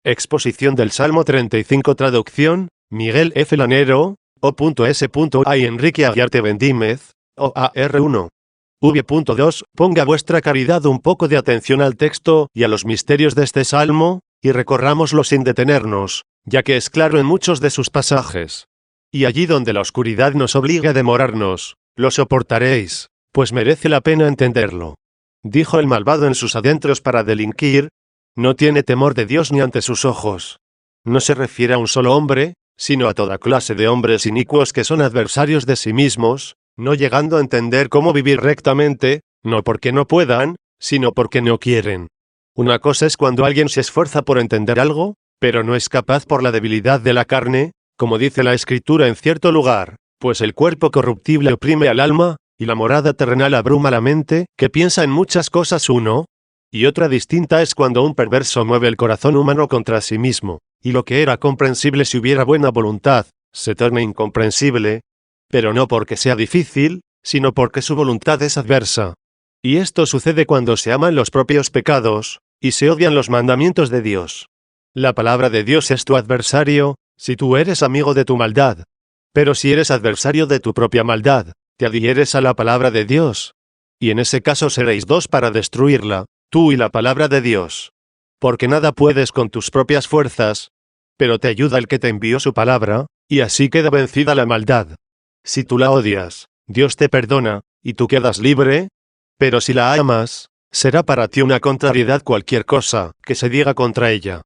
Exposición del Salmo 35. Traducción, Miguel F. Lanero, O.S.A. y Enrique Aguiarte Bendímez, OAR1. V.2. Ponga vuestra caridad un poco de atención al texto y a los misterios de este salmo, y recorrámoslo sin detenernos, ya que es claro en muchos de sus pasajes. Y allí donde la oscuridad nos obligue a demorarnos, lo soportaréis, pues merece la pena entenderlo. Dijo el malvado en sus adentros para delinquir, no tiene temor de Dios ni ante sus ojos. No se refiere a un solo hombre, sino a toda clase de hombres inicuos que son adversarios de sí mismos, no llegando a entender cómo vivir rectamente, no porque no puedan, sino porque no quieren. Una cosa es cuando alguien se esfuerza por entender algo, pero no es capaz por la debilidad de la carne, como dice la Escritura en cierto lugar, pues el cuerpo corruptible oprime al alma, y la morada terrenal abruma la mente, que piensa en muchas cosas uno. Y otra distinta es cuando un perverso mueve el corazón humano contra sí mismo, y lo que era comprensible si hubiera buena voluntad, se torna incomprensible, pero no porque sea difícil, sino porque su voluntad es adversa. Y esto sucede cuando se aman los propios pecados, y se odian los mandamientos de Dios. La palabra de Dios es tu adversario, si tú eres amigo de tu maldad. Pero si eres adversario de tu propia maldad, te adhieres a la palabra de Dios. Y en ese caso seréis dos para destruirla, tú y la palabra de Dios. Porque nada puedes con tus propias fuerzas, pero te ayuda el que te envió su palabra, y así queda vencida la maldad. Si tú la odias, Dios te perdona, y tú quedas libre, pero si la amas, será para ti una contrariedad cualquier cosa que se diga contra ella.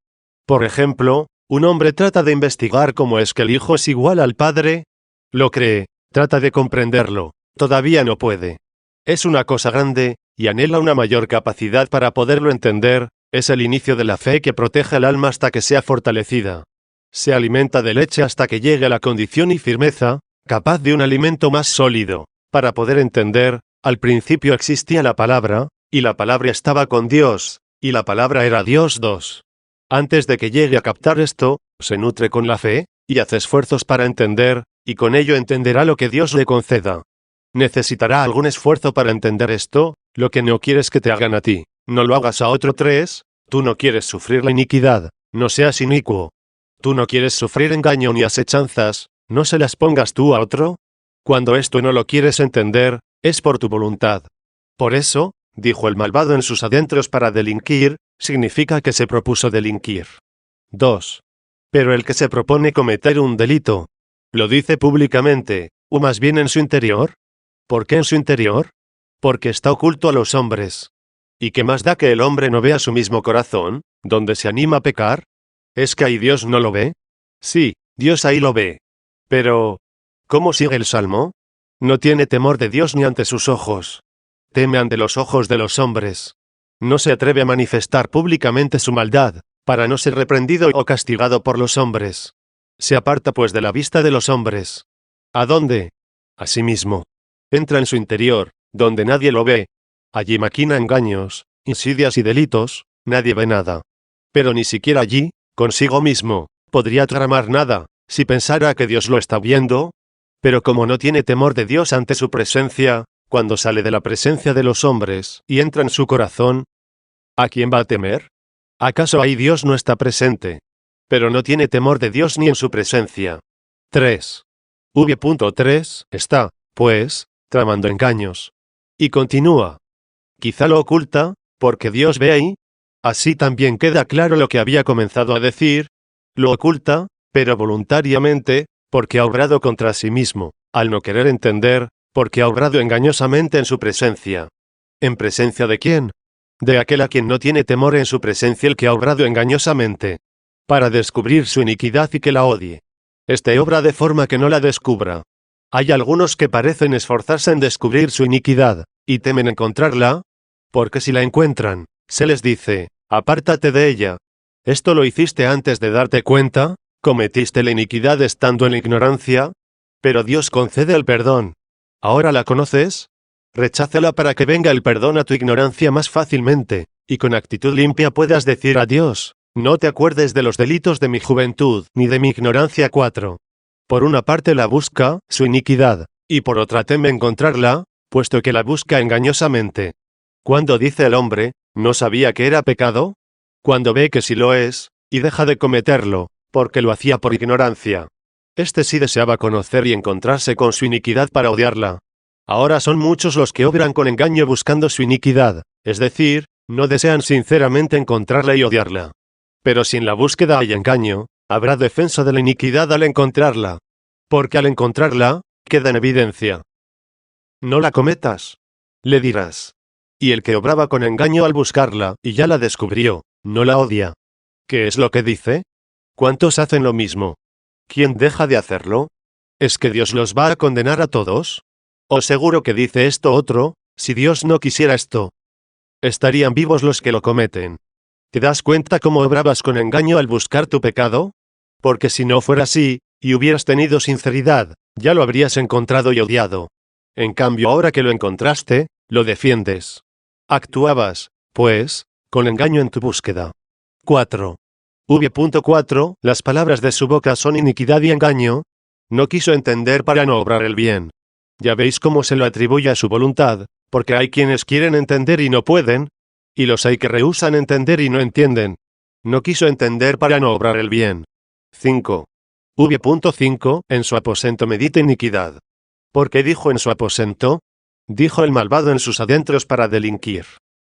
Por ejemplo, un hombre trata de investigar cómo es que el hijo es igual al padre, lo cree, trata de comprenderlo, todavía no puede. Es una cosa grande, y anhela una mayor capacidad para poderlo entender, es el inicio de la fe que protege al alma hasta que sea fortalecida. Se alimenta de leche hasta que llegue a la condición y firmeza, capaz de un alimento más sólido, para poder entender, al principio existía la palabra, y la palabra estaba con Dios, y la palabra era Dios 2. Antes de que llegue a captar esto, se nutre con la fe, y hace esfuerzos para entender, y con ello entenderá lo que Dios le conceda. Necesitará algún esfuerzo para entender esto, lo que no quieres que te hagan a ti, no lo hagas a otro. 3. Tú no quieres sufrir la iniquidad, no seas inicuo. Tú no quieres sufrir engaño ni asechanzas, no se las pongas tú a otro. Cuando esto no lo quieres entender, es por tu voluntad. Por eso, dijo el malvado en sus adentros para delinquir, significa que se propuso delinquir. 2. Pero el que se propone cometer un delito, lo dice públicamente, o más bien en su interior. ¿Por qué en su interior? Porque está oculto a los hombres. ¿Y qué más da que el hombre no vea su mismo corazón, donde se anima a pecar? ¿Es que ahí Dios no lo ve? Sí, Dios ahí lo ve. Pero, ¿cómo sigue el salmo? No tiene temor de Dios ni ante sus ojos. Teme ante los ojos de los hombres. No se atreve a manifestar públicamente su maldad, para no ser reprendido o castigado por los hombres. Se aparta pues de la vista de los hombres. ¿A dónde? A sí mismo. Entra en su interior, donde nadie lo ve. Allí maquina engaños, insidias y delitos, nadie ve nada. Pero ni siquiera allí, consigo mismo, podría tramar nada, si pensara que Dios lo está viendo. Pero como no tiene temor de Dios ante su presencia, cuando sale de la presencia de los hombres y entra en su corazón, ¿a quién va a temer? ¿Acaso ahí Dios no está presente? Pero no tiene temor de Dios ni en su presencia. 3. V.3. Está, pues, tramando engaños. Y continúa. Quizá lo oculta, porque Dios ve ahí. Así también queda claro lo que había comenzado a decir. Lo oculta, pero voluntariamente, porque ha obrado contra sí mismo, al no querer entender, porque ha obrado engañosamente en su presencia. ¿En presencia de quién? De aquel a quien no tiene temor en su presencia el que ha obrado engañosamente. Para descubrir su iniquidad y que la odie. Este obra de forma que no la descubra. Hay algunos que parecen esforzarse en descubrir su iniquidad, y temen encontrarla, porque si la encuentran, se les dice, apártate de ella. ¿Esto lo hiciste antes de darte cuenta? ¿Cometiste la iniquidad estando en la ignorancia? Pero Dios concede el perdón. ¿Ahora la conoces? Recházala para que venga el perdón a tu ignorancia más fácilmente, y con actitud limpia puedas decir a Dios, no te acuerdes de los delitos de mi juventud, ni de mi ignorancia. 4. Por una parte la busca, su iniquidad, y por otra teme encontrarla, puesto que la busca engañosamente. Cuando dice el hombre, ¿no sabía que era pecado? Cuando ve que sí lo es, y deja de cometerlo, porque lo hacía por ignorancia. Este sí deseaba conocer y encontrarse con su iniquidad para odiarla. Ahora son muchos los que obran con engaño buscando su iniquidad, es decir, no desean sinceramente encontrarla y odiarla. Pero si en la búsqueda hay engaño, habrá defensa de la iniquidad al encontrarla. Porque al encontrarla, queda en evidencia. No la cometas, le dirás. Y el que obraba con engaño al buscarla, y ya la descubrió, no la odia. ¿Qué es lo que dice? ¿Cuántos hacen lo mismo? ¿Quién deja de hacerlo? ¿Es que Dios los va a condenar a todos? O seguro que dice esto otro, si Dios no quisiera esto, estarían vivos los que lo cometen. ¿Te das cuenta cómo obrabas con engaño al buscar tu pecado? Porque si no fuera así, y hubieras tenido sinceridad, ya lo habrías encontrado y odiado. En cambio, ahora que lo encontraste, lo defiendes. Actuabas, pues, con engaño en tu búsqueda. 4. V.4. Las palabras de su boca son iniquidad y engaño. No quiso entender para no obrar el bien. Ya veis cómo se lo atribuye a su voluntad, porque hay quienes quieren entender y no pueden, y los hay que rehúsan entender y no entienden. No quiso entender para no obrar el bien. 5. V.5. En su aposento medita iniquidad. ¿Por qué dijo en su aposento? Dijo el malvado en sus adentros para delinquir.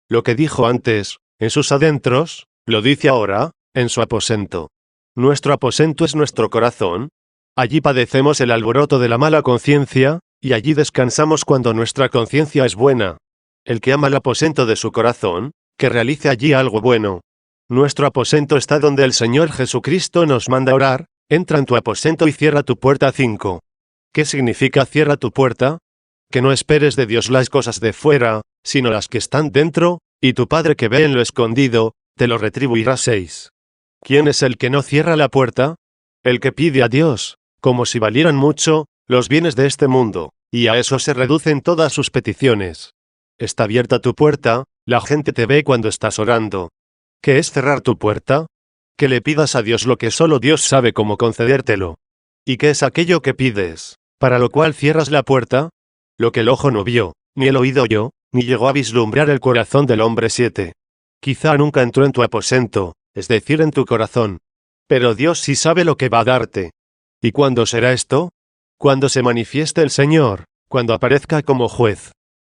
Lo que dijo antes, en sus adentros, lo dice ahora, en su aposento. Nuestro aposento es nuestro corazón. Allí padecemos el alboroto de la mala conciencia, y allí descansamos cuando nuestra conciencia es buena. El que ama el aposento de su corazón, que realice allí algo bueno. Nuestro aposento está donde el Señor Jesucristo nos manda orar. Entra en tu aposento y cierra tu puerta. 5. ¿Qué significa cierra tu puerta? Que no esperes de Dios las cosas de fuera, sino las que están dentro, y tu Padre que ve en lo escondido, te lo retribuirá. 6. ¿Quién es el que no cierra la puerta? El que pide a Dios, como si valieran mucho, los bienes de este mundo, y a eso se reducen todas sus peticiones. Está abierta tu puerta, la gente te ve cuando estás orando. ¿Qué es cerrar tu puerta? Que le pidas a Dios lo que solo Dios sabe cómo concedértelo. ¿Y qué es aquello que pides, para lo cual cierras la puerta? Lo que el ojo no vio, ni el oído oyó, ni llegó a vislumbrar el corazón del hombre. 7. Quizá nunca entró en tu aposento, es decir, en tu corazón. Pero Dios sí sabe lo que va a darte. ¿Y cuándo será esto? Cuando se manifieste el Señor, cuando aparezca como juez.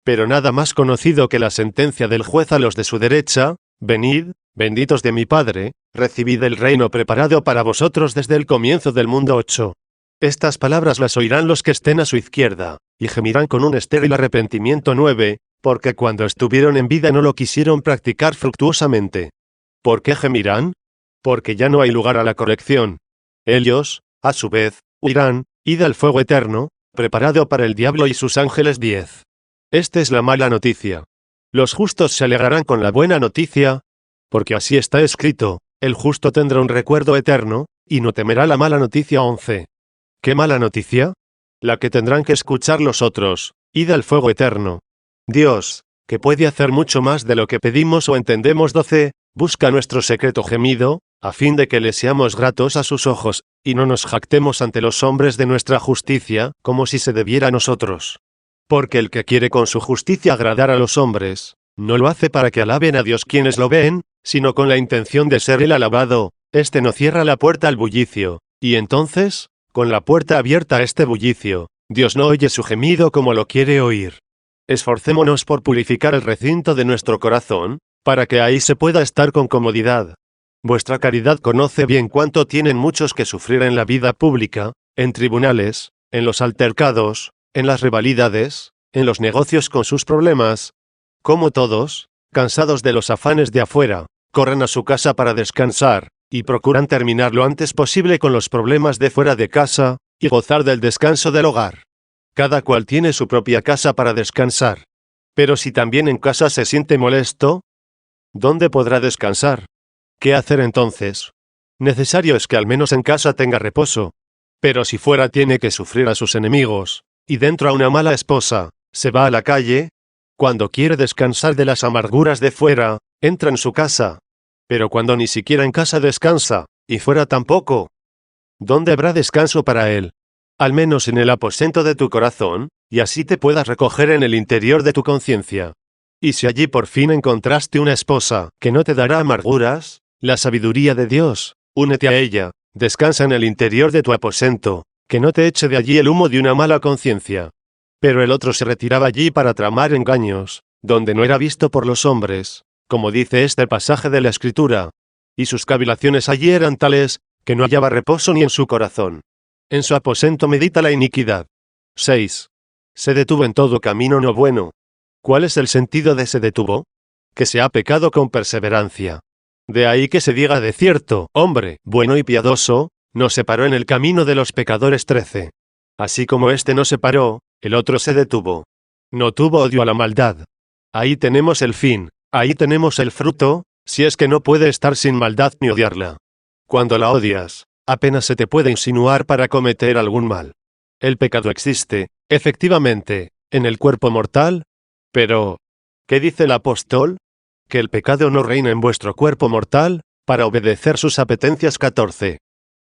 Pero nada más conocido que la sentencia del juez a los de su derecha: venid, benditos de mi Padre, recibid el reino preparado para vosotros desde el comienzo del mundo. 8. Estas palabras las oirán los que estén a su izquierda, y gemirán con un estéril arrepentimiento. 9. Porque cuando estuvieron en vida no lo quisieron practicar fructuosamente. ¿Por qué gemirán? Porque ya no hay lugar a la corrección. Ellos, a su vez, huirán, id al fuego eterno, preparado para el diablo y sus ángeles. 10. Esta es la mala noticia. Los justos se alegrarán con la buena noticia, porque así está escrito: el justo tendrá un recuerdo eterno, y no temerá la mala noticia. 11. ¿Qué mala noticia? La que tendrán que escuchar los otros: id al fuego eterno. Dios, que puede hacer mucho más de lo que pedimos o entendemos. 12. Busca nuestro secreto gemido, a fin de que le seamos gratos a sus ojos, y no nos jactemos ante los hombres de nuestra justicia, como si se debiera a nosotros. Porque el que quiere con su justicia agradar a los hombres, no lo hace para que alaben a Dios quienes lo ven, sino con la intención de ser él alabado. Este no cierra la puerta al bullicio, y entonces, con la puerta abierta a este bullicio, Dios no oye su gemido como lo quiere oír. Esforcémonos por purificar el recinto de nuestro corazón, para que ahí se pueda estar con comodidad. Vuestra caridad conoce bien cuánto tienen muchos que sufrir en la vida pública, en tribunales, en los altercados, en las rivalidades, en los negocios con sus problemas. Como todos, cansados de los afanes de afuera, corren a su casa para descansar, y procuran terminar lo antes posible con los problemas de fuera de casa, y gozar del descanso del hogar. Cada cual tiene su propia casa para descansar. Pero si también en casa se siente molesto, ¿dónde podrá descansar? ¿Qué hacer entonces? Necesario es que al menos en casa tenga reposo. Pero si fuera tiene que sufrir a sus enemigos, y dentro a una mala esposa, se va a la calle. Cuando quiere descansar de las amarguras de fuera, entra en su casa. Pero cuando ni siquiera en casa descansa, y fuera tampoco, ¿dónde habrá descanso para él? Al menos en el aposento de tu corazón, y así te puedas recoger en el interior de tu conciencia. Y si allí por fin encontraste una esposa que no te dará amarguras, La sabiduría de Dios, únete a ella, descansa en el interior de tu aposento, que no te eche de allí el humo de una mala conciencia. Pero el otro se retiraba allí para tramar engaños, donde no era visto por los hombres, como dice este pasaje de la Escritura. Y sus cavilaciones allí eran tales, que no hallaba reposo ni en su corazón. En su aposento medita la iniquidad. 6. Se detuvo en todo camino no bueno. ¿Cuál es el sentido de se detuvo? Que se ha pecado con perseverancia. De ahí que se diga de cierto, hombre, bueno y piadoso, no se paró en el camino de los pecadores. 13. Así como éste no se paró, el otro se detuvo. No tuvo odio a la maldad. Ahí tenemos el fin, ahí tenemos el fruto, si es que no puede estar sin maldad ni odiarla. Cuando la odias, apenas se te puede insinuar para cometer algún mal. El pecado existe, efectivamente, en el cuerpo mortal, pero, ¿qué dice el apóstol? Que el pecado no reina en vuestro cuerpo mortal, para obedecer sus apetencias. 14.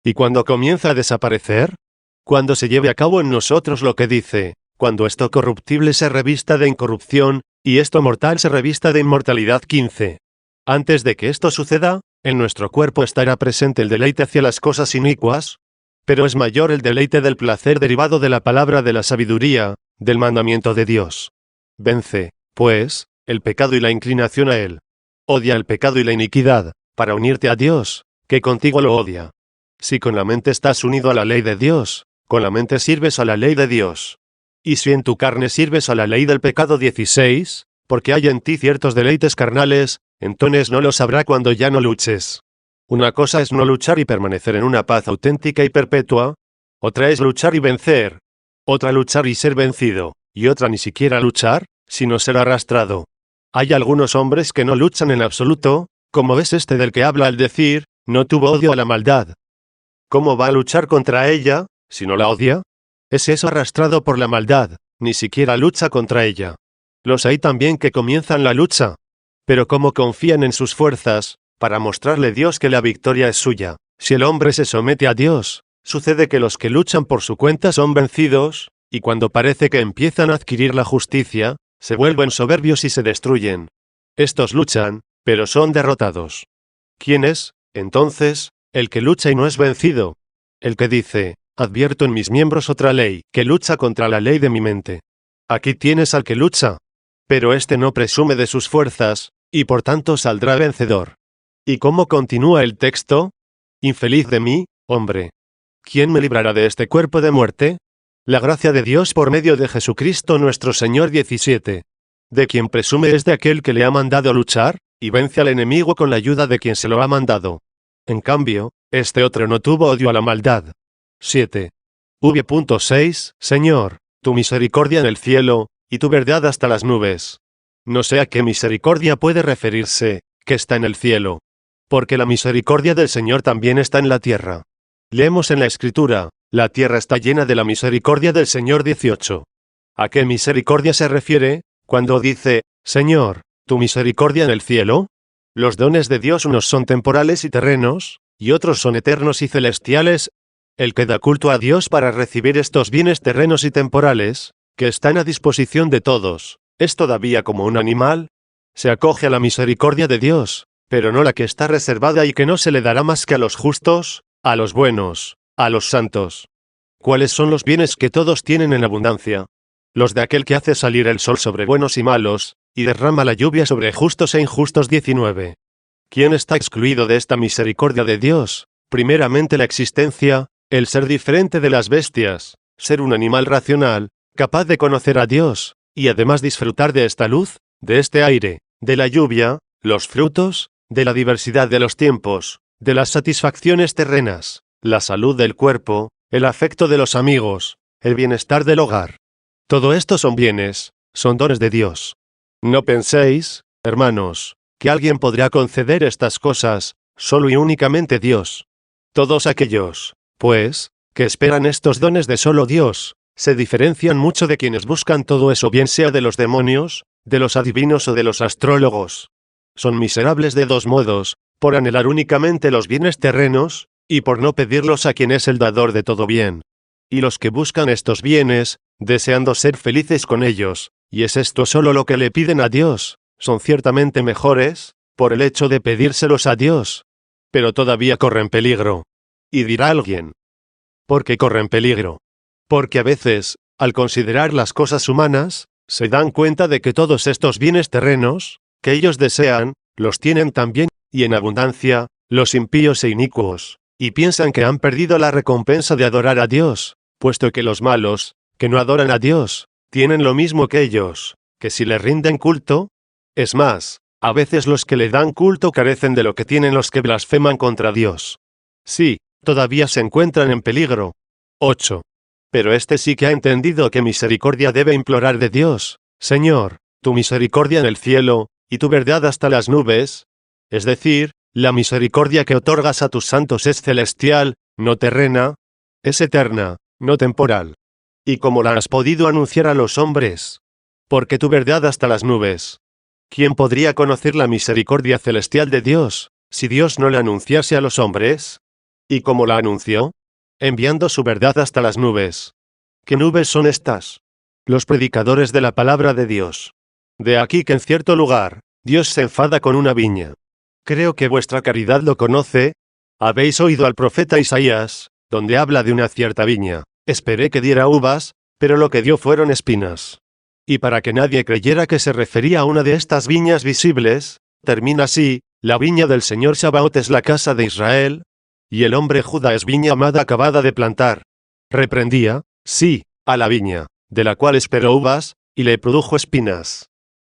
¿Y cuando comienza a desaparecer? Cuando se lleve a cabo en nosotros lo que dice, cuando esto corruptible se revista de incorrupción, y esto mortal se revista de inmortalidad. 15. Antes de que esto suceda, en nuestro cuerpo estará presente el deleite hacia las cosas inicuas, pero es mayor el deleite del placer derivado de la palabra de la sabiduría, del mandamiento de Dios. Vence, pues, el pecado y la inclinación a él. Odia el pecado y la iniquidad, para unirte a Dios, que contigo lo odia. Si con la mente estás unido a la ley de Dios, con la mente sirves a la ley de Dios. Y si en tu carne sirves a la ley del pecado. 16, porque hay en ti ciertos deleites carnales, entonces no los habrá cuando ya no luches. Una cosa es no luchar y permanecer en una paz auténtica y perpetua, otra es luchar y vencer, otra luchar y ser vencido, y otra ni siquiera luchar, sino ser arrastrado. Hay algunos hombres que no luchan en absoluto, como ves este del que habla al decir, no tuvo odio a la maldad. ¿Cómo va a luchar contra ella, si no la odia? Es eso arrastrado por la maldad, ni siquiera lucha contra ella. Los hay también que comienzan la lucha, pero como confían en sus fuerzas, para mostrarle Dios que la victoria es suya. Si el hombre se somete a Dios, sucede que los que luchan por su cuenta son vencidos, y cuando parece que empiezan a adquirir la justicia, se vuelven soberbios y se destruyen. Estos luchan, pero son derrotados. ¿Quién es, entonces, el que lucha y no es vencido? El que dice, advierto en mis miembros otra ley, que lucha contra la ley de mi mente. Aquí tienes al que lucha. Pero éste no presume de sus fuerzas, y por tanto saldrá vencedor. ¿Y cómo continúa el texto? Infeliz de mí, hombre. ¿Quién me librará de este cuerpo de muerte? La gracia de Dios por medio de Jesucristo nuestro Señor. 17. De quien presume es de aquel que le ha mandado luchar, y vence al enemigo con la ayuda de quien se lo ha mandado. En cambio, este otro no tuvo odio a la maldad. 7. V.6. Señor, tu misericordia en el cielo, y tu verdad hasta las nubes. No sé a qué misericordia puede referirse, que está en el cielo. Porque la misericordia del Señor también está en la tierra. Leemos en la Escritura, la tierra está llena de la misericordia del Señor. 18. ¿A qué misericordia se refiere, cuando dice, Señor, tu misericordia en el cielo? Los dones de Dios unos son temporales y terrenos, y otros son eternos y celestiales. El que da culto a Dios para recibir estos bienes terrenos y temporales, que están a disposición de todos, es todavía como un animal. Se acoge a la misericordia de Dios, pero no la que está reservada y que no se le dará más que a los justos, a los buenos, a los santos. ¿Cuáles son los bienes que todos tienen en abundancia? Los de aquel que hace salir el sol sobre buenos y malos, y derrama la lluvia sobre justos e injustos. 19. ¿Quién está excluido de esta misericordia de Dios? Primeramente la existencia, el ser diferente de las bestias, ser un animal racional, capaz de conocer a Dios, y además disfrutar de esta luz, de este aire, de la lluvia, los frutos, de la diversidad de los tiempos, de las satisfacciones terrenas, la salud del cuerpo, el afecto de los amigos, el bienestar del hogar. Todo esto son bienes, son dones de Dios. No penséis, hermanos, que alguien podrá conceder estas cosas, solo y únicamente Dios. Todos aquellos, pues, que esperan estos dones de solo Dios, se diferencian mucho de quienes buscan todo eso, bien sea de los demonios, de los adivinos o de los astrólogos. Son miserables de dos modos, por anhelar únicamente los bienes terrenos, y por no pedirlos a quien es el dador de todo bien. Y los que buscan estos bienes, deseando ser felices con ellos, y es esto solo lo que le piden a Dios, son ciertamente mejores, por el hecho de pedírselos a Dios, pero todavía corren peligro. Y dirá alguien: ¿por qué corren peligro? Porque a veces, al considerar las cosas humanas, se dan cuenta de que todos estos bienes terrenos, que ellos desean, los tienen también, y en abundancia, los impíos e inicuos, y piensan que han perdido la recompensa de adorar a Dios, puesto que los malos, que no adoran a Dios, tienen lo mismo que ellos, que si le rinden culto. Es más, a veces los que le dan culto carecen de lo que tienen los que blasfeman contra Dios. Sí, todavía se encuentran en peligro. 8. Pero este sí que ha entendido que misericordia debe implorar de Dios: Señor, tu misericordia en el cielo, y tu verdad hasta las nubes. Es decir, la misericordia que otorgas a tus santos es celestial, no terrena, es eterna, no temporal. ¿Y cómo la has podido anunciar a los hombres? Porque tu verdad hasta las nubes. ¿Quién podría conocer la misericordia celestial de Dios, si Dios no la anunciase a los hombres? ¿Y cómo la anunció? Enviando su verdad hasta las nubes. ¿Qué nubes son estas? Los predicadores de la palabra de Dios. De aquí que en cierto lugar, Dios se enfada con una viña. Creo que vuestra caridad lo conoce. Habéis oído al profeta Isaías, donde habla de una cierta viña. Esperé que diera uvas, pero lo que dio fueron espinas. Y para que nadie creyera que se refería a una de estas viñas visibles, termina así: la viña del Señor Sabaoth es la casa de Israel, y el hombre Judá es viña amada acabada de plantar. Reprendía, sí, a la viña, de la cual esperó uvas, y le produjo espinas.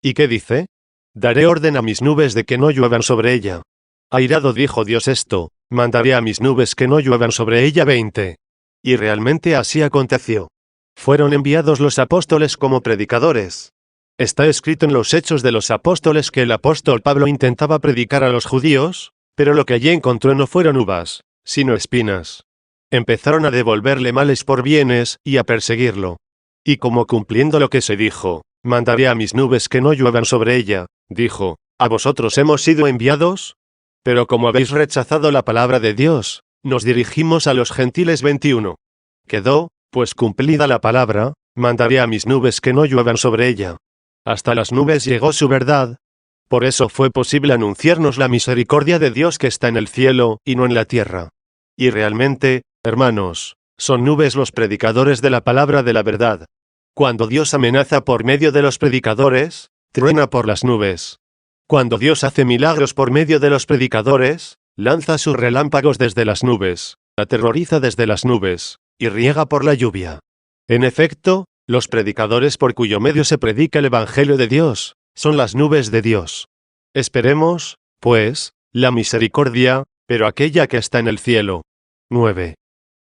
¿Y qué dice? Daré orden a mis nubes de que no lluevan sobre ella. Airado dijo Dios esto: mandaré a mis nubes que no lluevan sobre ella. 20. Y realmente así aconteció. Fueron enviados los apóstoles como predicadores. Está escrito en los Hechos de los Apóstoles que el apóstol Pablo intentaba predicar a los judíos, pero lo que allí encontró no fueron uvas, sino espinas. Empezaron a devolverle males por bienes y a perseguirlo. Y como cumpliendo lo que se dijo: mandaré a mis nubes que no lluevan sobre ella, dijo: ¿a vosotros hemos sido enviados? Pero como habéis rechazado la palabra de Dios, nos dirigimos a los gentiles. 21. Quedó, pues cumplida la palabra: mandaré a mis nubes que no lluevan sobre ella. Hasta las nubes llegó su verdad. Por eso fue posible anunciarnos la misericordia de Dios que está en el cielo y no en la tierra. Y realmente, hermanos, son nubes los predicadores de la palabra de la verdad. Cuando Dios amenaza por medio de los predicadores, truena por las nubes. Cuando Dios hace milagros por medio de los predicadores, lanza sus relámpagos desde las nubes, aterroriza desde las nubes, y riega por la lluvia. En efecto, los predicadores por cuyo medio se predica el Evangelio de Dios, son las nubes de Dios. Esperemos, pues, la misericordia, pero aquella que está en el cielo. 9.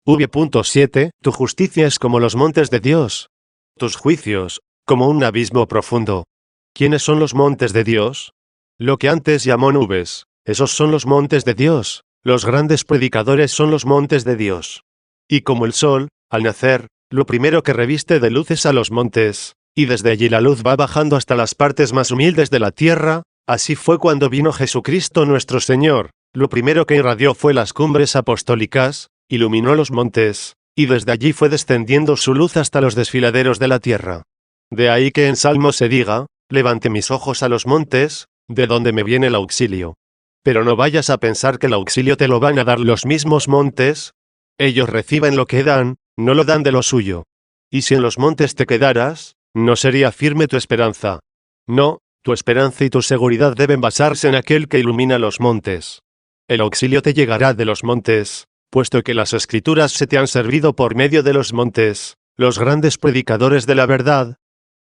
V.7. Tu justicia es como los montes de Dios. Tus juicios, como un abismo profundo. ¿Quiénes son los montes de Dios? Lo que antes llamó nubes, esos son los montes de Dios. Los grandes predicadores son los montes de Dios. Y como el sol, al nacer, lo primero que reviste de luz es a los montes, y desde allí la luz va bajando hasta las partes más humildes de la tierra, así fue cuando vino Jesucristo nuestro Señor. Lo primero que irradió fue las cumbres apostólicas, iluminó los montes, y desde allí fue descendiendo su luz hasta los desfiladeros de la tierra. De ahí que en Salmo se diga: levante mis ojos a los montes, de donde me viene el auxilio. Pero no vayas a pensar que el auxilio te lo van a dar los mismos montes. Ellos reciben lo que dan, no lo dan de lo suyo. Y si en los montes te quedaras, no sería firme tu esperanza. No, tu esperanza y tu seguridad deben basarse en aquel que ilumina los montes. El auxilio te llegará de los montes, puesto que las Escrituras se te han servido por medio de los montes, los grandes predicadores de la verdad.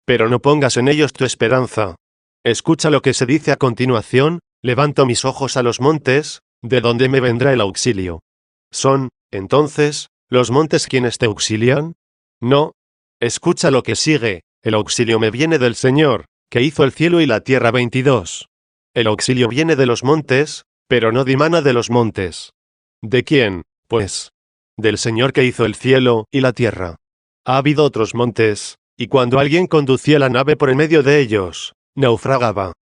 Pero no pongas en ellos tu esperanza. Escucha lo que se dice a continuación: levanto mis ojos a los montes, ¿de dónde me vendrá el auxilio? ¿Son, entonces, los montes quienes te auxilian? No. Escucha lo que sigue: el auxilio me viene del Señor, que hizo el cielo y la tierra. 22. El auxilio viene de los montes, pero no dimana de los montes. ¿De quién, pues? Del Señor que hizo el cielo y la tierra. Ha habido otros montes, y cuando alguien conducía la nave por en medio de ellos, naufragaba.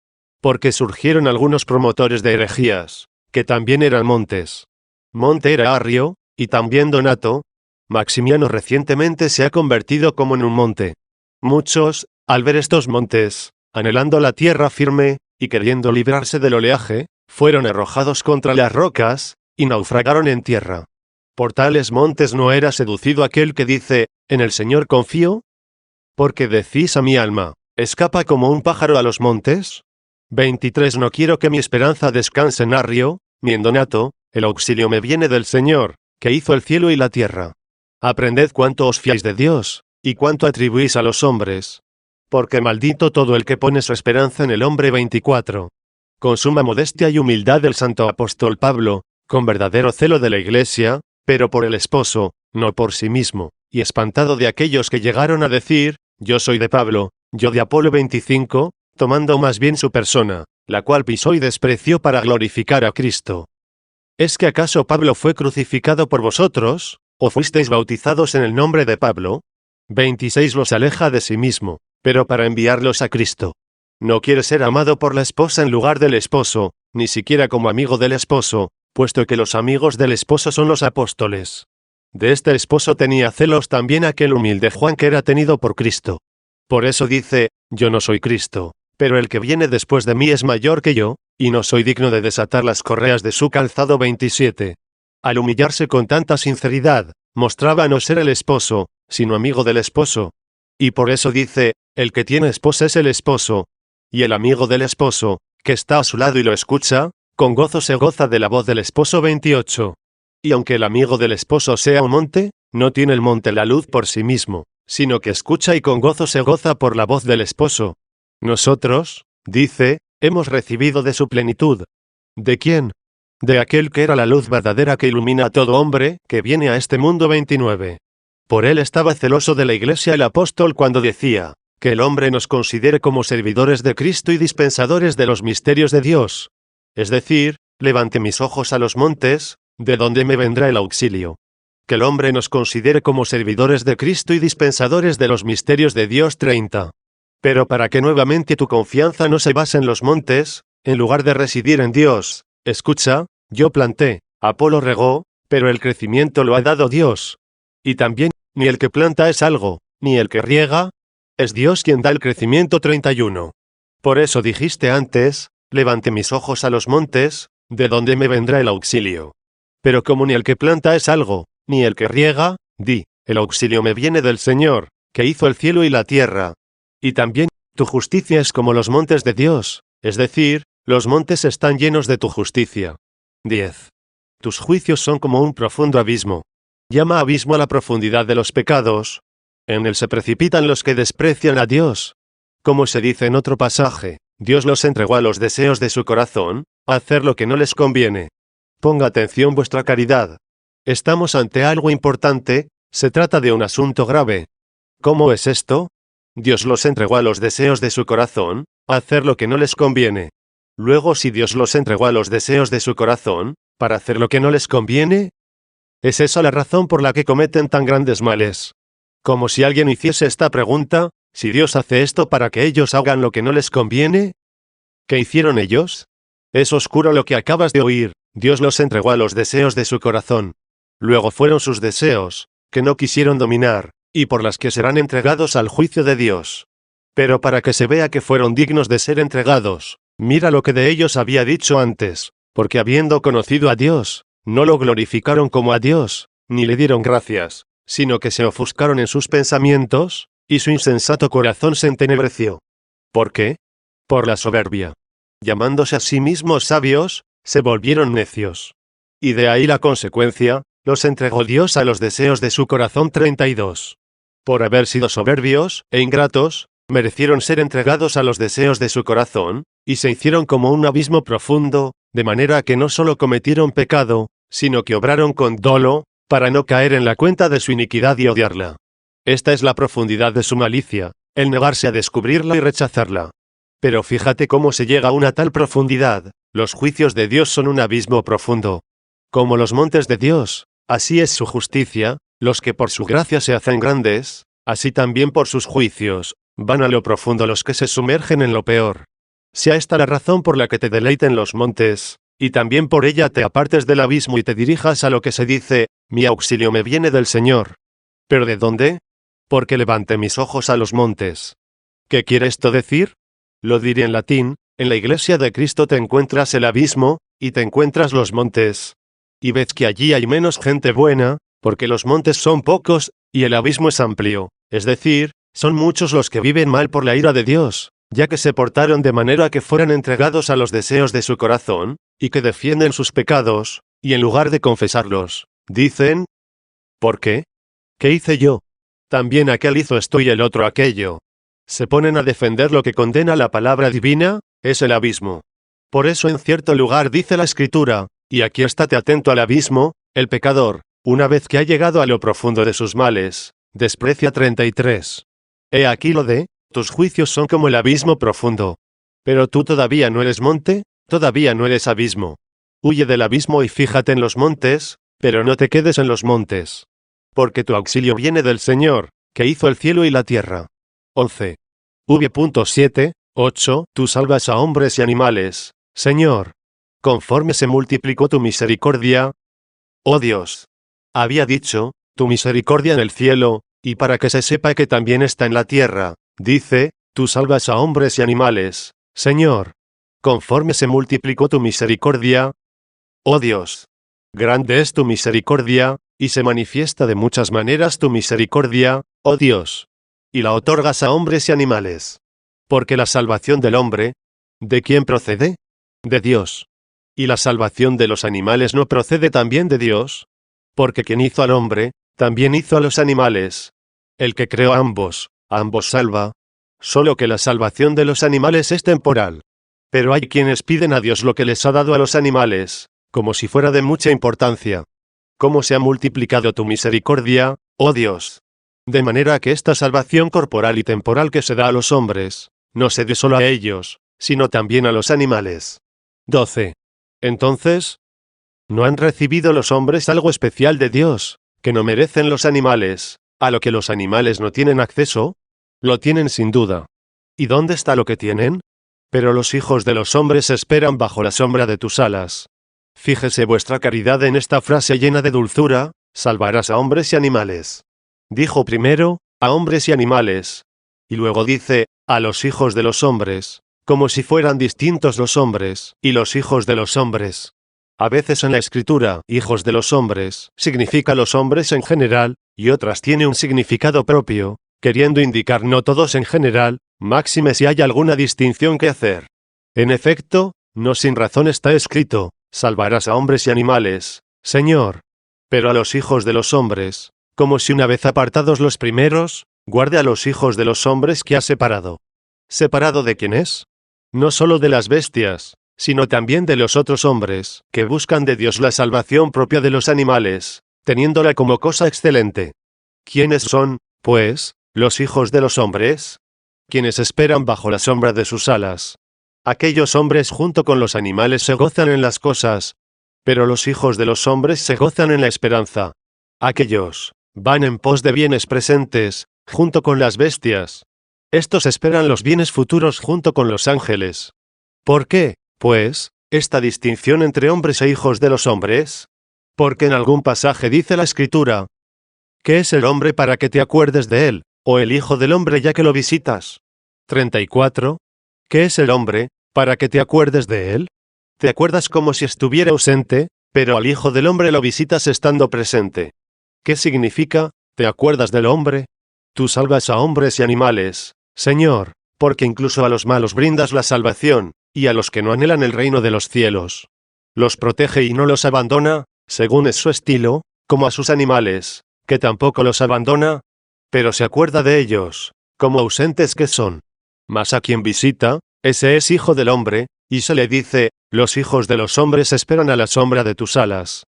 Porque surgieron algunos promotores de herejías, que también eran montes. Monte era Arrio, y también Donato. Maximiano recientemente se ha convertido como en un monte. Muchos, al ver estos montes, anhelando la tierra firme, y queriendo librarse del oleaje, fueron arrojados contra las rocas, y naufragaron en tierra. Por tales montes no era seducido aquel que dice, en el Señor confío. Porque decís a mi alma, escapa como un pájaro a los montes. 23 No quiero que mi esperanza descanse en Arrio, ni en Donato, el auxilio me viene del Señor, que hizo el cielo y la tierra. Aprended cuánto os fiáis de Dios, y cuánto atribuís a los hombres. Porque maldito todo el que pone su esperanza en el hombre. 24. Con suma modestia y humildad el santo apóstol Pablo, con verdadero celo de la iglesia, pero por el esposo, no por sí mismo, y espantado de aquellos que llegaron a decir, yo soy de Pablo, yo de Apolo. 25, tomando más bien su persona, la cual pisó y despreció para glorificar a Cristo. ¿Es que acaso Pablo fue crucificado por vosotros, o fuisteis bautizados en el nombre de Pablo? 26 Los aleja de sí mismo, pero para enviarlos a Cristo. No quiere ser amado por la esposa en lugar del esposo, ni siquiera como amigo del esposo, puesto que los amigos del esposo son los apóstoles. De este esposo tenía celos también aquel humilde Juan que era tenido por Cristo. Por eso dice, yo no soy Cristo, pero el que viene después de mí es mayor que yo, y no soy digno de desatar las correas de su calzado. 27. Al humillarse con tanta sinceridad, mostraba no ser el esposo, sino amigo del esposo. Y por eso dice, el que tiene esposa es el esposo. Y el amigo del esposo, que está a su lado y lo escucha, con gozo se goza de la voz del esposo. 28. Y aunque el amigo del esposo sea un monte, no tiene el monte la luz por sí mismo, sino que escucha y con gozo se goza por la voz del esposo. Nosotros, dice, hemos recibido de su plenitud. ¿De quién? De aquel que era la luz verdadera que ilumina a todo hombre que viene a este mundo. 29. Por él estaba celoso de la iglesia el apóstol cuando decía, que el hombre nos considere como servidores de Cristo y dispensadores de los misterios de Dios. Es decir, levante mis ojos a los montes, ¿de dónde me vendrá el auxilio? Que el hombre nos considere como servidores de Cristo y dispensadores de los misterios de Dios. 30. Pero para que nuevamente tu confianza no se base en los montes, en lugar de residir en Dios, escucha, yo planté, Apolo regó, pero el crecimiento lo ha dado Dios. Y también, ni el que planta es algo, ni el que riega, es Dios quien da el crecimiento. 31. Por eso dijiste antes, levante mis ojos a los montes, ¿de dónde me vendrá el auxilio? Pero como ni el que planta es algo, ni el que riega, di, el auxilio me viene del Señor, que hizo el cielo y la tierra. Y también, tu justicia es como los montes de Dios, es decir, los montes están llenos de tu justicia. 10. Tus juicios son como un profundo abismo. Llama abismo a la profundidad de los pecados. En él se precipitan los que desprecian a Dios. Como se dice en otro pasaje, Dios los entregó a los deseos de su corazón, a hacer lo que no les conviene. Ponga atención vuestra caridad. Estamos ante algo importante, se trata de un asunto grave. ¿Cómo es esto? Dios los entregó a los deseos de su corazón, a hacer lo que no les conviene. Luego, si Dios los entregó a los deseos de su corazón, para hacer lo que no les conviene, ¿es esa la razón por la que cometen tan grandes males? Como si alguien hiciese esta pregunta, si Dios hace esto para que ellos hagan lo que no les conviene, ¿qué hicieron ellos? Es oscuro lo que acabas de oír, Dios los entregó a los deseos de su corazón. Luego fueron sus deseos, que no quisieron dominar, y por las que serán entregados al juicio de Dios. Pero para que se vea que fueron dignos de ser entregados, mira lo que de ellos había dicho antes, porque habiendo conocido a Dios, no lo glorificaron como a Dios, ni le dieron gracias, sino que se ofuscaron en sus pensamientos, y su insensato corazón se entenebreció. ¿Por qué? Por la soberbia. Llamándose a sí mismos sabios, se volvieron necios. Y de ahí la consecuencia, los entregó Dios a los deseos de su corazón. 32. Por haber sido soberbios e ingratos, merecieron ser entregados a los deseos de su corazón, y se hicieron como un abismo profundo, de manera que no solo cometieron pecado, sino que obraron con dolo, para no caer en la cuenta de su iniquidad y odiarla. Esta es la profundidad de su malicia, el negarse a descubrirla y rechazarla. Pero fíjate cómo se llega a una tal profundidad, los juicios de Dios son un abismo profundo. Como los montes de Dios, así es su justicia, los que por su gracia se hacen grandes, así también por sus juicios, van a lo profundo los que se sumergen en lo peor. Sea esta la razón por la que te deleiten los montes, y también por ella te apartes del abismo y te dirijas a lo que se dice, mi auxilio me viene del Señor. ¿Pero de dónde? Porque levante mis ojos a los montes. ¿Qué quiere esto decir? Lo diré en latín, en la iglesia de Cristo te encuentras el abismo, y te encuentras los montes. y ved que allí hay menos gente buena, porque los montes son pocos, y el abismo es amplio, es decir, son muchos los que viven mal por la ira de Dios, ya que se portaron de manera que fueran entregados a los deseos de su corazón, y que defienden sus pecados, y en lugar de confesarlos, dicen: ¿por qué? ¿Qué hice yo? También aquel hizo esto y el otro aquello. Se ponen a defender lo que condena la palabra divina, es el abismo. Por eso en cierto lugar dice la Escritura, y aquí estate atento al abismo, el pecador, una vez que ha llegado a lo profundo de sus males, desprecia 33. He aquí lo de, tus juicios son como el abismo profundo. Pero tú todavía no eres monte, todavía no eres abismo. Huye del abismo y fíjate en los montes, pero no te quedes en los montes. Porque tu auxilio viene del Señor, que hizo el cielo y la tierra. 11. V.7, 8. Tú salvas a hombres y animales, Señor. Conforme se multiplicó tu misericordia. Oh Dios. Había dicho, tu misericordia en el cielo, y para que se sepa que también está en la tierra, dice, tú salvas a hombres y animales, Señor. Conforme se multiplicó tu misericordia. Oh Dios. Grande es tu misericordia, y se manifiesta de muchas maneras tu misericordia, oh Dios. Y la otorgas a hombres y animales. Porque la salvación del hombre, ¿de quién procede? De Dios. ¿Y la salvación de los animales no procede también de Dios? Porque quien hizo al hombre, también hizo a los animales. El que creó a ambos salva. Solo que la salvación de los animales es temporal. Pero hay quienes piden a Dios lo que les ha dado a los animales, como si fuera de mucha importancia. ¿Cómo se ha multiplicado tu misericordia, oh Dios? De manera que esta salvación corporal y temporal que se da a los hombres, no se dé solo a ellos, sino también a los animales. 12. Entonces, ¿no han recibido los hombres algo especial de Dios, que no merecen los animales, a lo que los animales no tienen acceso? Lo tienen sin duda. ¿Y dónde está lo que tienen? Pero los hijos de los hombres esperan bajo la sombra de tus alas. Fíjese vuestra caridad en esta frase llena de dulzura, salvarás a hombres y animales. Dijo primero, a hombres y animales. Y luego dice, a los hijos de los hombres, como si fueran distintos los hombres, y los hijos de los hombres. A veces en la Escritura, hijos de los hombres, significa los hombres en general, y otras tiene un significado propio, queriendo indicar no todos en general, máxime si hay alguna distinción que hacer. En efecto, no sin razón está escrito, salvarás a hombres y animales, Señor. Pero a los hijos de los hombres, como si una vez apartados los primeros, guarde a los hijos de los hombres que ha separado. ¿Separado de quién es? No solo de las bestias, sino también de los otros hombres, que buscan de Dios la salvación propia de los animales, teniéndola como cosa excelente. ¿Quiénes son, pues, los hijos de los hombres? Quienes esperan bajo la sombra de sus alas. Aquellos hombres junto con los animales se gozan en las cosas, pero los hijos de los hombres se gozan en la esperanza. Aquellos van en pos de bienes presentes, junto con las bestias. Estos esperan los bienes futuros junto con los ángeles. ¿Por qué, pues, esta distinción entre hombres e hijos de los hombres? Porque en algún pasaje dice la Escritura, ¿qué es el hombre para que te acuerdes de él, o el hijo del hombre ya que lo visitas? 34. ¿Qué es el hombre, para que te acuerdes de él? Te acuerdas como si estuviera ausente, pero al hijo del hombre lo visitas estando presente. ¿Qué significa, te acuerdas del hombre? Tú salvas a hombres y animales, Señor, porque incluso a los malos brindas la salvación, y a los que no anhelan el reino de los cielos. Los protege y no los abandona, según es su estilo, como a sus animales, que tampoco los abandona, pero se acuerda de ellos, como ausentes que son. Mas a quien visita, ese es hijo del hombre, y se le dice, los hijos de los hombres esperan a la sombra de tus alas.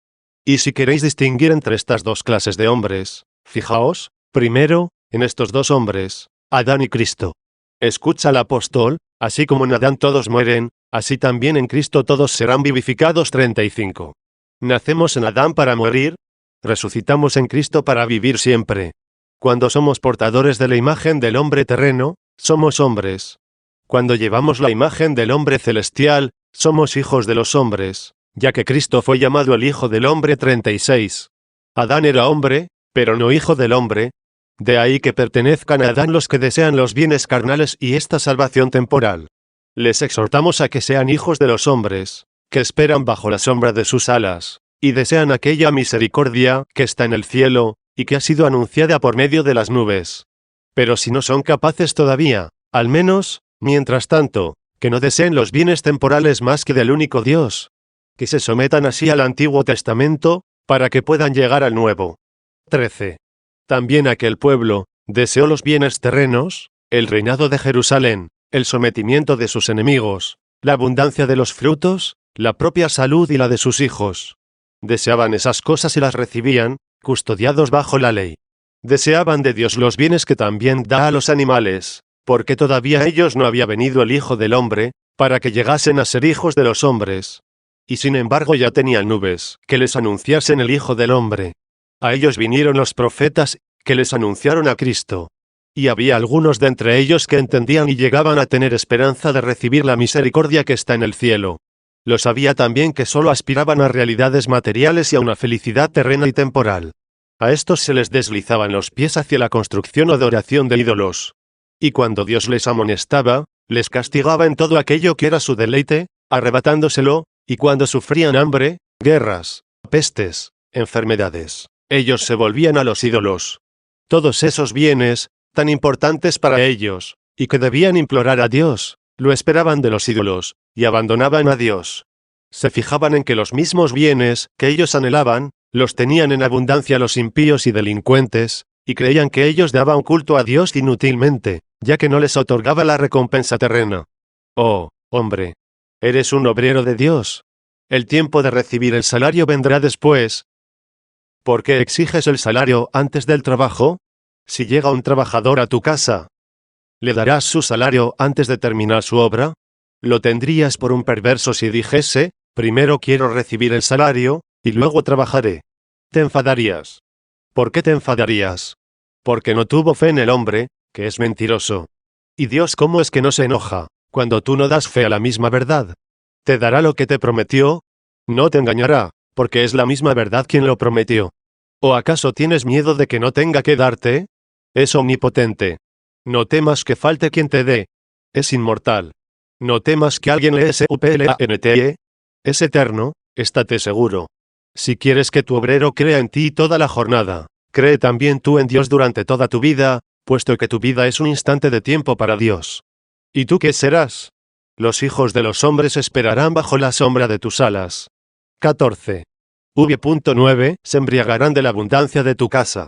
Y si queréis distinguir entre estas dos clases de hombres, fijaos, primero, en estos dos hombres, Adán y Cristo. Escucha al apóstol, así como en Adán todos mueren, así también en Cristo todos serán vivificados. 35. Nacemos en Adán para morir, resucitamos en Cristo para vivir siempre. Cuando somos portadores de la imagen del hombre terreno, somos hombres. Cuando llevamos la imagen del hombre celestial, somos hijos de los hombres, ya que Cristo fue llamado el Hijo del Hombre. 36. Adán era hombre, pero no hijo del hombre. De ahí que pertenezcan a Adán los que desean los bienes carnales y esta salvación temporal. Les exhortamos a que sean hijos de los hombres, que esperan bajo la sombra de sus alas, y desean aquella misericordia que está en el cielo, y que ha sido anunciada por medio de las nubes. Pero si no son capaces todavía, al menos, mientras tanto, que no deseen los bienes temporales más que del único Dios, que se sometan así al Antiguo Testamento, para que puedan llegar al Nuevo. 13. También aquel pueblo deseó los bienes terrenos, el reinado de Jerusalén, el sometimiento de sus enemigos, la abundancia de los frutos, la propia salud y la de sus hijos. Deseaban esas cosas y las recibían, custodiados bajo la ley. Deseaban de Dios los bienes que también da a los animales, porque todavía a ellos no había venido el Hijo del Hombre, para que llegasen a ser hijos de los hombres. Y sin embargo ya tenían nubes, que les anunciasen el Hijo del Hombre. A ellos vinieron los profetas, que les anunciaron a Cristo. Y había algunos de entre ellos que entendían y llegaban a tener esperanza de recibir la misericordia que está en el cielo. Los había también que solo aspiraban a realidades materiales y a una felicidad terrena y temporal. A estos se les deslizaban los pies hacia la construcción o adoración de ídolos. Y cuando Dios les amonestaba, les castigaba en todo aquello que era su deleite, arrebatándoselo, y cuando sufrían hambre, guerras, pestes, enfermedades, ellos se volvían a los ídolos. Todos esos bienes, tan importantes para ellos, y que debían implorar a Dios, lo esperaban de los ídolos, y abandonaban a Dios. Se fijaban en que los mismos bienes que ellos anhelaban, los tenían en abundancia los impíos y delincuentes, y creían que ellos daban culto a Dios inútilmente, ya que no les otorgaba la recompensa terrena. Oh, hombre, eres un obrero de Dios. El tiempo de recibir el salario vendrá después. ¿Por qué exiges el salario antes del trabajo? Si llega un trabajador a tu casa, ¿le darás su salario antes de terminar su obra? Lo tendrías por un perverso si dijese, primero quiero recibir el salario, y luego trabajaré. Te enfadarías. ¿Por qué te enfadarías? Porque no tuvo fe en el hombre, que es mentiroso. ¿Y Dios cómo es que no se enoja, cuando tú no das fe a la misma verdad? ¿Te dará lo que te prometió? No te engañará, porque es la misma verdad quien lo prometió. ¿O acaso tienes miedo de que no tenga que darte? Es omnipotente. No temas que falte quien te dé. Es inmortal. No temas que alguien le suplante. Es eterno, estate seguro. Si quieres que tu obrero crea en ti toda la jornada, cree también tú en Dios durante toda tu vida, puesto que tu vida es un instante de tiempo para Dios. ¿Y tú qué serás? Los hijos de los hombres esperarán bajo la sombra de tus alas. 14. V.9. Se embriagarán de la abundancia de tu casa.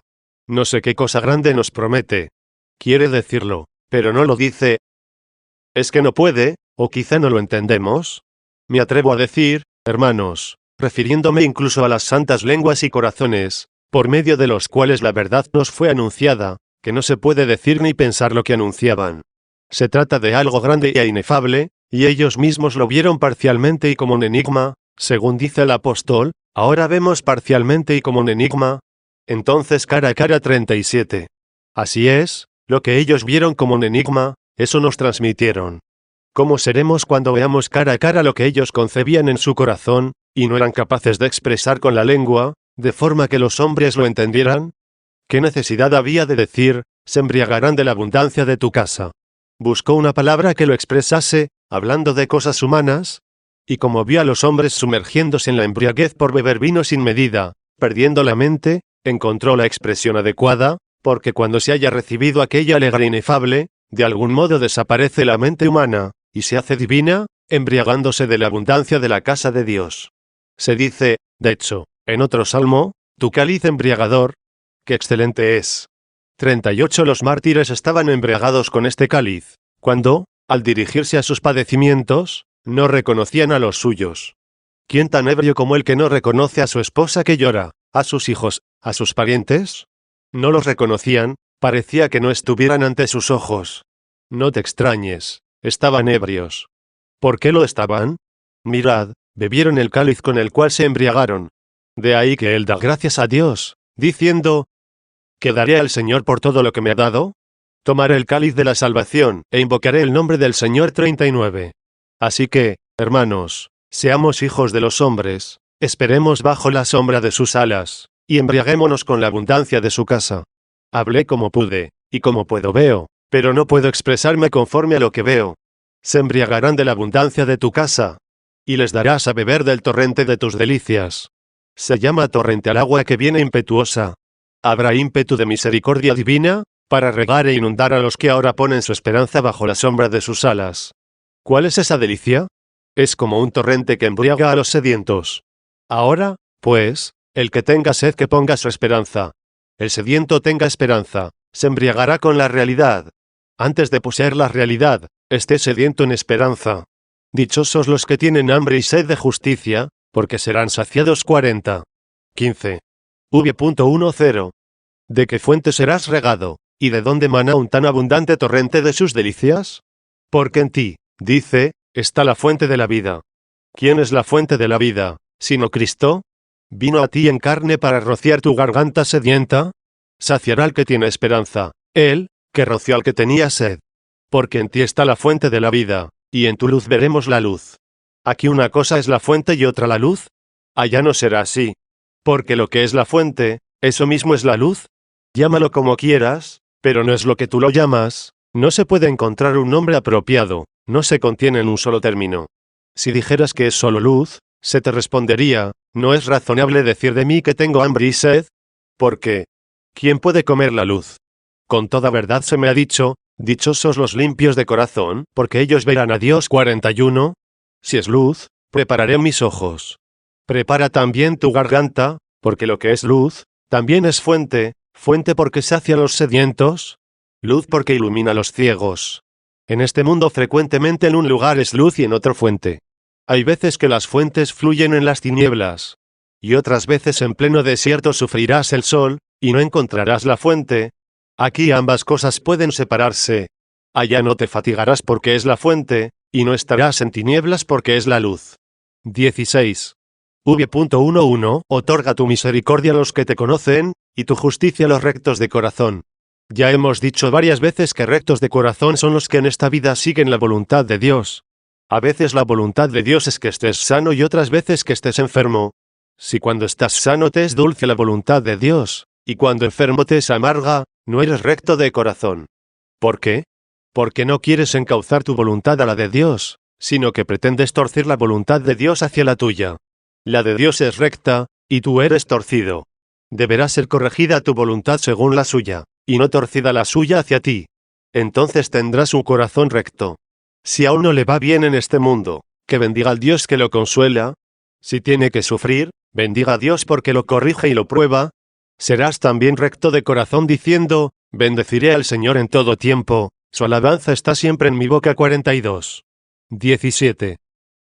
No sé qué cosa grande nos promete. Quiere decirlo, pero no lo dice. ¿Es que no puede, o quizá no lo entendemos? Me atrevo a decir, hermanos, refiriéndome incluso a las santas lenguas y corazones, por medio de los cuales la verdad nos fue anunciada, que no se puede decir ni pensar lo que anunciaban. Se trata de algo grande e inefable, y ellos mismos lo vieron parcialmente y como un enigma, según dice el apóstol, ahora vemos parcialmente y como un enigma. Entonces cara a cara 37. Así es, lo que ellos vieron como un enigma, eso nos transmitieron. ¿Cómo seremos cuando veamos cara a cara lo que ellos concebían en su corazón, y no eran capaces de expresar con la lengua, de forma que los hombres lo entendieran? ¿Qué necesidad había de decir, se embriagarán de la abundancia de tu casa? Buscó una palabra que lo expresase, hablando de cosas humanas, y como vio a los hombres sumergiéndose en la embriaguez por beber vino sin medida, perdiendo la mente, encontró la expresión adecuada, porque cuando se haya recibido aquella alegría inefable, de algún modo desaparece la mente humana, y se hace divina, embriagándose de la abundancia de la casa de Dios. Se dice, de hecho, en otro salmo, tu cáliz embriagador, ¡qué excelente es! 38 Los mártires estaban embriagados con este cáliz, cuando, al dirigirse a sus padecimientos, no reconocían a los suyos. ¿Quién tan ebrio como el que no reconoce a su esposa que llora, a sus hijos, a sus parientes? No los reconocían, parecía que no estuvieran ante sus ojos. No te extrañes, estaban ebrios. ¿Por qué lo estaban? Mirad, bebieron el cáliz con el cual se embriagaron. De ahí que él da gracias a Dios, diciendo, ¿quedaré al Señor por todo lo que me ha dado? Tomaré el cáliz de la salvación, e invocaré el nombre del Señor 39. Así que, hermanos, seamos hijos de los hombres, esperemos bajo la sombra de sus alas, y embriaguémonos con la abundancia de su casa. Hablé como pude, y como puedo veo, pero no puedo expresarme conforme a lo que veo. Se embriagarán de la abundancia de tu casa, y les darás a beber del torrente de tus delicias. Se llama torrente al agua que viene impetuosa. Habrá ímpetu de misericordia divina, para regar e inundar a los que ahora ponen su esperanza bajo la sombra de sus alas. ¿Cuál es esa delicia? Es como un torrente que embriaga a los sedientos. Ahora, pues, el que tenga sed que ponga su esperanza. El sediento tenga esperanza, se embriagará con la realidad. Antes de poseer la realidad, esté sediento en esperanza. Dichosos los que tienen hambre y sed de justicia, porque serán saciados. 15. V.10. ¿De qué fuente serás regado, y de dónde mana un tan abundante torrente de sus delicias? Porque en ti, dice, está la fuente de la vida. ¿Quién es la fuente de la vida, sino Cristo? ¿Vino a ti en carne para rociar tu garganta sedienta? Saciará al que tiene esperanza, él, que roció al que tenía sed. Porque en ti está la fuente de la vida, y en tu luz veremos la luz. Aquí una cosa es la fuente y otra la luz. Allá no será así. Porque lo que es la fuente, eso mismo es la luz. Llámalo como quieras, pero no es lo que tú lo llamas. No se puede encontrar un nombre apropiado, no se contiene en un solo término. Si dijeras que es solo luz, se te respondería, ¿no es razonable decir de mí que tengo hambre y sed? Porque, ¿quién puede comer la luz? Con toda verdad se me ha dicho, dichosos los limpios de corazón, porque ellos verán a Dios. 41. Si es luz, prepararé mis ojos. Prepara también tu garganta, porque lo que es luz, también es fuente, fuente porque sacia a los sedientos, luz porque ilumina a los ciegos. En este mundo frecuentemente en un lugar es luz y en otro fuente. Hay veces que las fuentes fluyen en las tinieblas. Y otras veces en pleno desierto sufrirás el sol, y no encontrarás la fuente. Aquí ambas cosas pueden separarse. Allá no te fatigarás porque es la fuente, y no estarás en tinieblas porque es la luz. 16. V.11. Otorga tu misericordia a los que te conocen, y tu justicia a los rectos de corazón. Ya hemos dicho varias veces que rectos de corazón son los que en esta vida siguen la voluntad de Dios. A veces la voluntad de Dios es que estés sano y otras veces que estés enfermo. Si cuando estás sano te es dulce la voluntad de Dios, y cuando enfermo te es amarga, no eres recto de corazón. ¿Por qué? Porque no quieres encauzar tu voluntad a la de Dios, sino que pretendes torcer la voluntad de Dios hacia la tuya. La de Dios es recta, y tú eres torcido. Deberá ser corregida tu voluntad según la suya, y no torcida la suya hacia ti. Entonces tendrás un corazón recto. Si aún no le va bien en este mundo, que bendiga al Dios que lo consuela. Si tiene que sufrir, bendiga a Dios porque lo corrige y lo prueba. Serás también recto de corazón diciendo, bendeciré al Señor en todo tiempo, su alabanza está siempre en mi boca. 42. 17.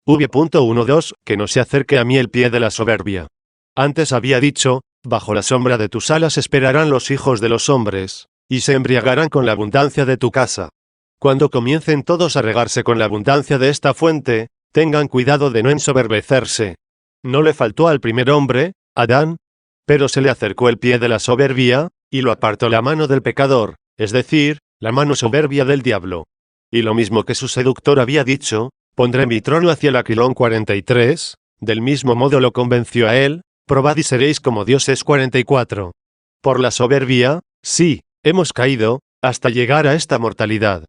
V.12. Que no se acerque a mí el pie de la soberbia. Antes había dicho, bajo la sombra de tus alas esperarán los hijos de los hombres, y se embriagarán con la abundancia de tu casa. Cuando comiencen todos a regarse con la abundancia de esta fuente, tengan cuidado de no ensoberbecerse. No le faltó al primer hombre, Adán, pero se le acercó el pie de la soberbia, y lo apartó la mano del pecador, es decir, la mano soberbia del diablo. Y lo mismo que su seductor había dicho, pondré mi trono hacia el aquilón. 43, del mismo modo lo convenció a él, probad y seréis como dioses. 44. Por la soberbia, sí, hemos caído, hasta llegar a esta mortalidad.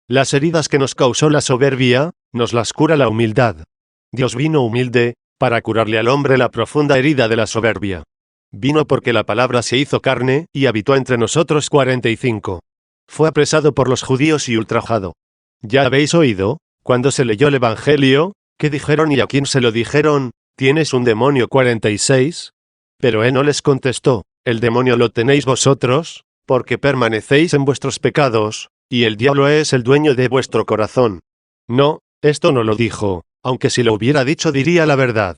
Las heridas que nos causó la soberbia, nos las cura la humildad. Dios vino humilde, para curarle al hombre la profunda herida de la soberbia. Vino porque la palabra se hizo carne, y habitó entre nosotros. 45. Fue apresado por los judíos y ultrajado. Ya habéis oído, cuando se leyó el Evangelio, ¿qué dijeron y a quién se lo dijeron? ¿Tienes un demonio? 46. Pero él no les contestó, el demonio lo tenéis vosotros, porque permanecéis en vuestros pecados, y el diablo es el dueño de vuestro corazón. No, esto no lo dijo, aunque si lo hubiera dicho diría la verdad.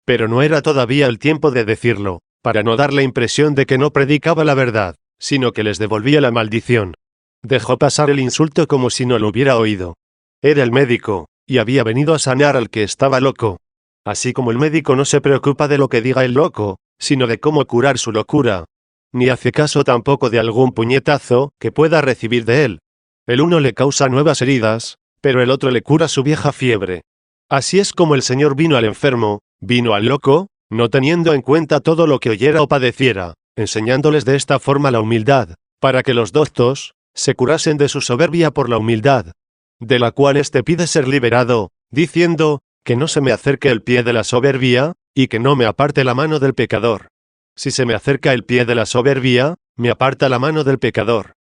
Pero no era todavía el tiempo de decirlo, para no dar la impresión de que no predicaba la verdad, sino que les devolvía la maldición. Dejó pasar el insulto como si no lo hubiera oído. Era el médico, y había venido a sanar al que estaba loco. Así como el médico no se preocupa de lo que diga el loco, sino de cómo curar su locura. Ni hace caso tampoco de algún puñetazo que pueda recibir de él. El uno le causa nuevas heridas, pero el otro le cura su vieja fiebre. Así es como el Señor vino al enfermo, vino al loco, no teniendo en cuenta todo lo que oyera o padeciera, enseñándoles de esta forma la humildad, para que los doctos se curasen de su soberbia por la humildad, de la cual éste pide ser liberado, diciendo, que no se me acerque el pie de la soberbia, y que no me aparte la mano del pecador. Si se me acerca el pie de la soberbia, me aparta la mano del pecador.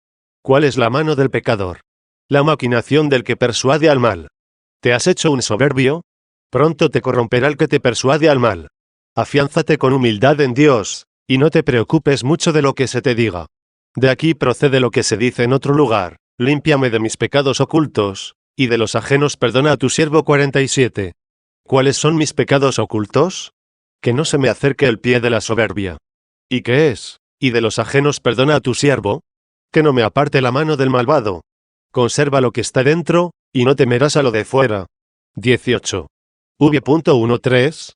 ¿Cuál es la mano del pecador? La maquinación del que persuade al mal. ¿Te has hecho un soberbio? Pronto te corromperá el que te persuade al mal. Afiánzate con humildad en Dios, y no te preocupes mucho de lo que se te diga. De aquí procede lo que se dice en otro lugar: límpiame de mis pecados ocultos, y de los ajenos perdona a tu siervo. 47. ¿Cuáles son mis pecados ocultos? Que no se me acerque el pie de la soberbia. ¿Y qué es? Y de los ajenos perdona a tu siervo. Que no me aparte la mano del malvado. Conserva lo que está dentro, y no temerás a lo de fuera. 18. V.13.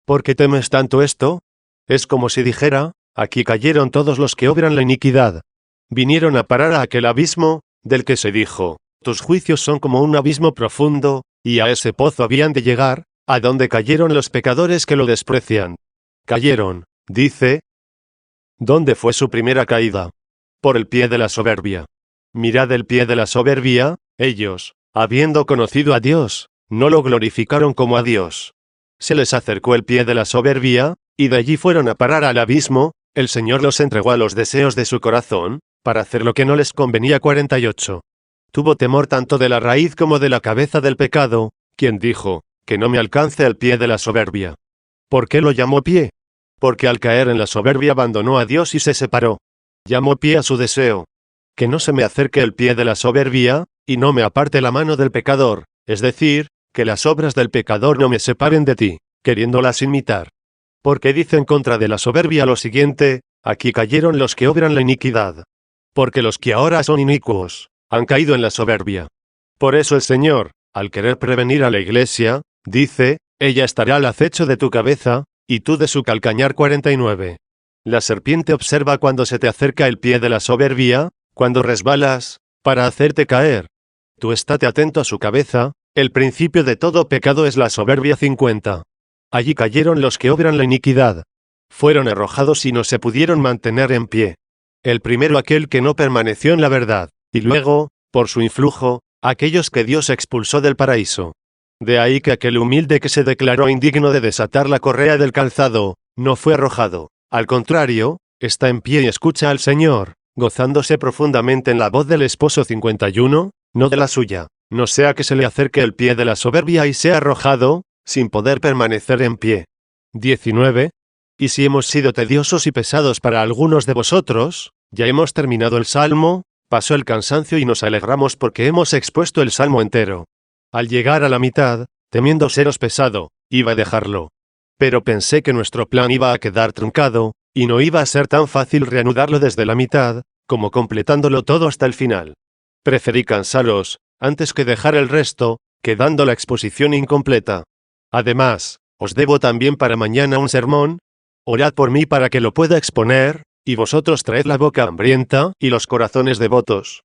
¿Por qué temes tanto esto? Es como si dijera: aquí cayeron todos los que obran la iniquidad. Vinieron a parar a aquel abismo, del que se dijo: tus juicios son como un abismo profundo, y a ese pozo habían de llegar, a donde cayeron los pecadores que lo desprecian. Cayeron, dice. ¿Dónde fue su primera caída? Por el pie de la soberbia. Mirad el pie de la soberbia, ellos, habiendo conocido a Dios, no lo glorificaron como a Dios. Se les acercó el pie de la soberbia, y de allí fueron a parar al abismo. El Señor los entregó a los deseos de su corazón, para hacer lo que no les convenía. 48. Tuvo temor tanto de la raíz como de la cabeza del pecado, quien dijo: que no me alcance el pie de la soberbia. ¿Por qué lo llamó pie? Porque al caer en la soberbia abandonó a Dios y se separó. Llamó pie a su deseo. Que no se me acerque el pie de la soberbia, y no me aparte la mano del pecador, es decir, que las obras del pecador no me separen de ti, queriéndolas imitar. Porque dice en contra de la soberbia lo siguiente: aquí cayeron los que obran la iniquidad. Porque los que ahora son inicuos, han caído en la soberbia. Por eso el Señor, al querer prevenir a la iglesia, dice: ella estará al acecho de tu cabeza, y tú de su calcañar. 49. La serpiente observa cuando se te acerca el pie de la soberbia, cuando resbalas, para hacerte caer. Tú estate atento a su cabeza. El principio de todo pecado es la soberbia. 50. Allí cayeron los que obran la iniquidad. Fueron arrojados y no se pudieron mantener en pie. El primero aquel que no permaneció en la verdad, y luego, por su influjo, aquellos que Dios expulsó del paraíso. De ahí que aquel humilde que se declaró indigno de desatar la correa del calzado, no fue arrojado. Al contrario, está en pie y escucha al Señor, gozándose profundamente en la voz del esposo. 51, no de la suya, no sea que se le acerque el pie de la soberbia y sea arrojado, sin poder permanecer en pie. 19. Y si hemos sido tediosos y pesados para algunos de vosotros, ya hemos terminado el salmo, pasó el cansancio y nos alegramos porque hemos expuesto el salmo entero. Al llegar a la mitad, temiendo seros pesado, iba a dejarlo. Pero pensé que nuestro plan iba a quedar truncado, y no iba a ser tan fácil reanudarlo desde la mitad, como completándolo todo hasta el final. Preferí cansaros, antes que dejar el resto, quedando la exposición incompleta. Además, os debo también para mañana un sermón. Orad por mí para que lo pueda exponer, y vosotros traed la boca hambrienta y los corazones devotos.